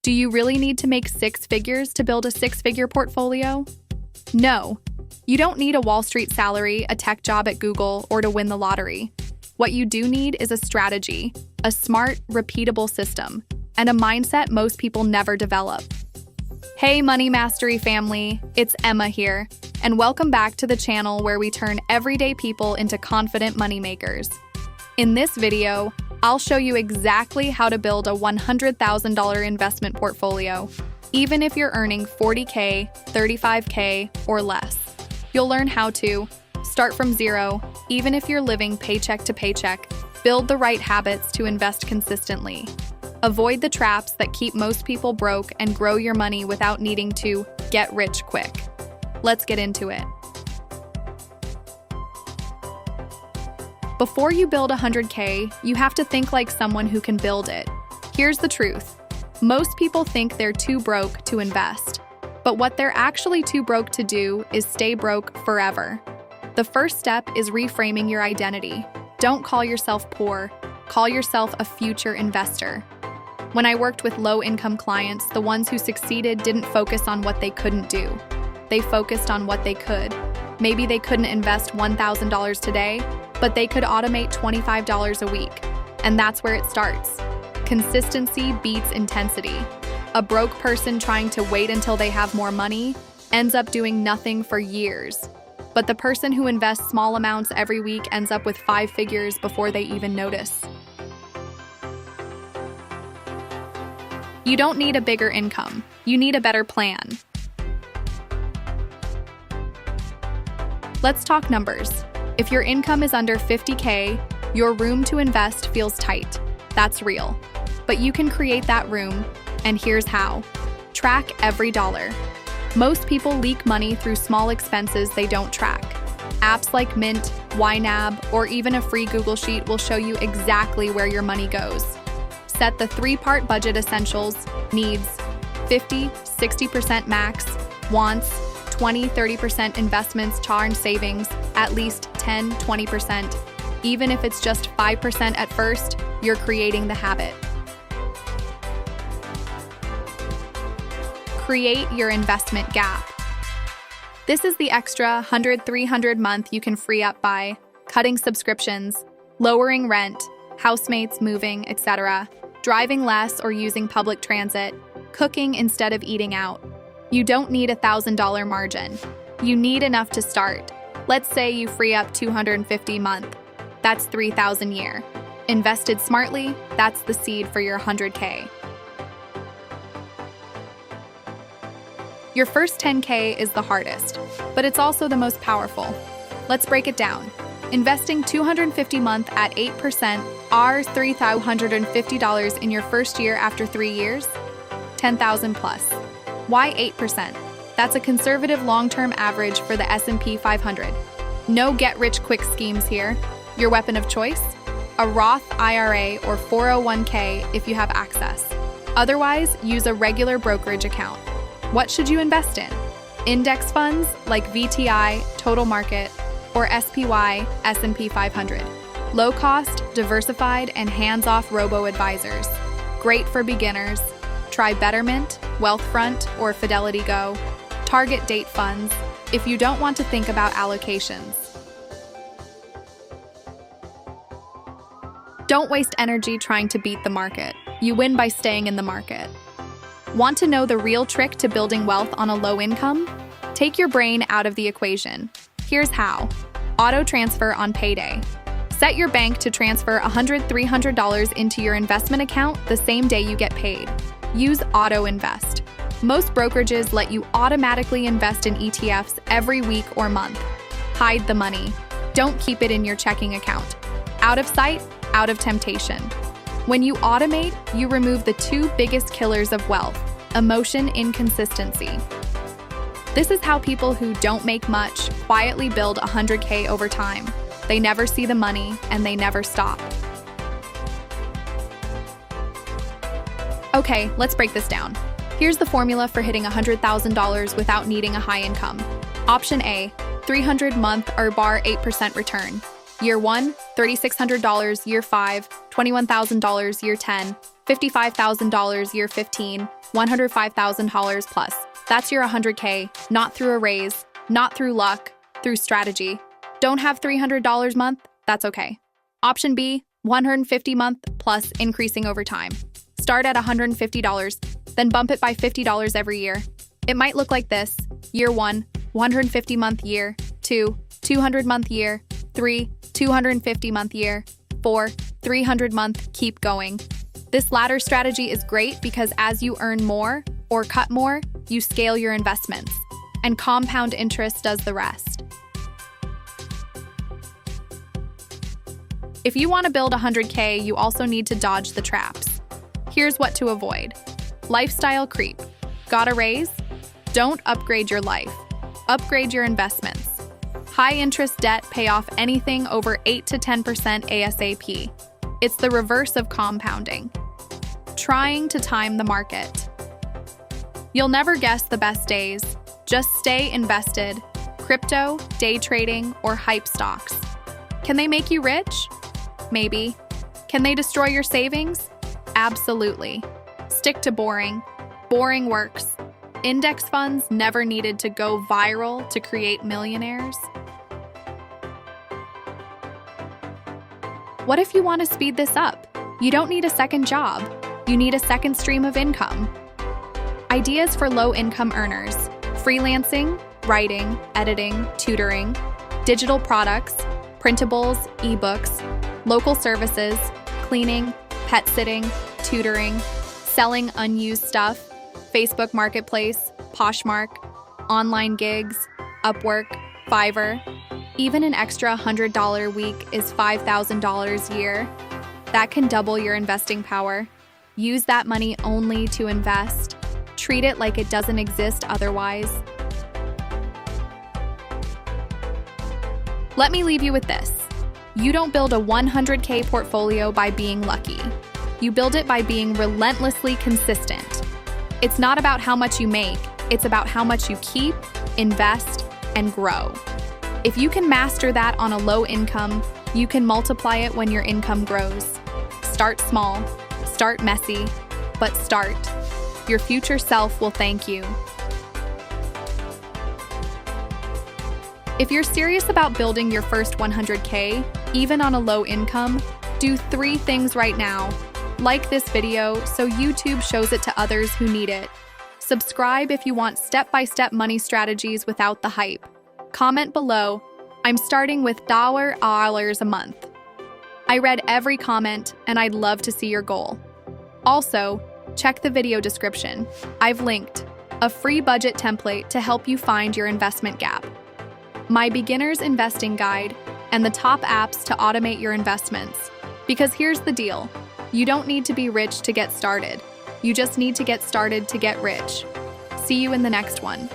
Do you really need to make six figures to build a six-figure portfolio? No. You don't need a Wall Street salary, a tech job at Google, or to win the lottery. What you do need is a strategy, a smart, repeatable system, and a mindset most people never develop. Hey Money Mastery family, it's Emma here, and welcome back to the channel where we turn everyday people into confident moneymakers. In this video, I'll show you exactly how to build a $100,000 investment portfolio, even if you're earning $40K, $35K, or less. You'll learn how to start from zero, even if you're living paycheck to paycheck, build the right habits to invest consistently, avoid the traps that keep most people broke, and grow your money without needing to get rich quick. Let's get into it. Before you build $100K, you have to think like someone who can build it. Here's the truth. Most people think they're too broke to invest. But what they're actually too broke to do is stay broke forever. The first step is reframing your identity. Don't call yourself poor. Call yourself a future investor. When I worked with low-income clients, the ones who succeeded didn't focus on what they couldn't do. They focused on what they could. Maybe they couldn't invest $1,000 today, but they could automate $25 a week. And that's where it starts. Consistency beats intensity. A broke person trying to wait until they have more money ends up doing nothing for years. But the person who invests small amounts every week ends up with 5 figures before they even notice. You don't need a bigger income. You need a better plan. Let's talk numbers. If your income is under $50K, your room to invest feels tight. That's real. But you can create that room, and here's how. Track every dollar. Most people leak money through small expenses they don't track. Apps like Mint, YNAB, or even a free Google Sheet will show you exactly where your money goes. Set the 3-part budget essentials, needs, 50-60% max, wants, 20-30% investments, charge savings, at least 10-20%. Even if it's just 5% at first, you're creating the habit. Create your investment gap. This is the extra $100-300 month you can free up by cutting subscriptions, lowering rent, housemates moving, etc., driving less or using public transit, cooking instead of eating out. You don't need a $1,000 margin. You need enough to start. Let's say you free up $250 a month. That's $3,000 a year. Invested smartly, that's the seed for your $100K. Your first $10K is the hardest, but it's also the most powerful. Let's break it down. Investing $250 a month at 8% are $3,350 in your first year after 3 years? $10,000 plus. Why 8%? That's a conservative long-term average for the S&P 500. No get-rich-quick schemes here. Your weapon of choice? A Roth IRA or 401k if you have access. Otherwise, use a regular brokerage account. What should you invest in? Index funds like VTI, Total Market, or SPY, S&P 500. Low-cost, diversified, and hands-off robo-advisors. Great for beginners. Try Betterment, Wealthfront, or Fidelity Go. Target date funds if you don't want to think about allocations. Don't waste energy trying to beat the market. You win by staying in the market. Want to know the real trick to building wealth on a low income? Take your brain out of the equation. Here's how. Auto transfer on payday. Set your bank to transfer $100-300 into your investment account the same day you get paid. Use Auto Invest. Most brokerages let you automatically invest in ETFs every week or month. Hide the money. Don't keep it in your checking account. Out of sight, out of temptation. When you automate, you remove the 2 biggest killers of wealth: emotion inconsistency. This is how people who don't make much quietly build $100K over time. They never see the money, and they never stop. Okay, let's break this down. Here's the formula for hitting $100,000 without needing a high income. Option A, 300 month or bar 8% return. Year 1, $3,600, year 5, $21,000, year 10, $55,000, year 15, $105,000 plus. That's your 100K, not through a raise, not through luck, through strategy. Don't have $300 month? That's okay. Option B, 150 month plus increasing over time. Start at $150, then bump it by $50 every year. It might look like this: year 1, 150 month year, 2, 200 month year, 3, 250 month year, 4, 300 month, keep going. This latter strategy is great because as you earn more or cut more, you scale your investments, and compound interest does the rest. If you want to build 100K, you also need to dodge the traps. Here's what to avoid. Lifestyle creep. Got a raise? Don't upgrade your life. Upgrade your investments. High-interest debt pay off anything over 8 to 10% ASAP. It's the reverse of compounding. Trying to time the market. You'll never guess the best days. Just stay invested. Crypto, day trading, or hype stocks. Can they make you rich? Maybe. Can they destroy your savings? Absolutely. Stick to boring. Boring works. Index funds never needed to go viral to create millionaires. What if you want to speed this up? You don't need a second job. You need a second stream of income. Ideas for low-income earners: freelancing, writing, editing, tutoring, digital products, printables, ebooks, local services, cleaning, pet sitting, tutoring, selling unused stuff, Facebook Marketplace, Poshmark, online gigs, Upwork, Fiverr. Even an extra $100 week is $5,000 a year. That can double your investing power. Use that money only to invest. Treat it like it doesn't exist otherwise. Let me leave you with this. You don't build a 100K portfolio by being lucky. You build it by being relentlessly consistent. It's not about how much you make, it's about how much you keep, invest, and grow. If you can master that on a low income, you can multiply it when your income grows. Start small, start messy, but start. Your future self will thank you. If you're serious about building your first 100K, even on a low income, do 3 things right now. Like this video so YouTube shows it to others who need it. Subscribe if you want step-by-step money strategies without the hype. Comment below, I'm starting with $1 a month. I read every comment and I'd love to see your goal. Also, check the video description. I've linked a free budget template to help you find your investment gap, my beginner's investing guide, and the top apps to automate your investments. Because here's the deal. You don't need to be rich to get started. You just need to get started to get rich. See you in the next one.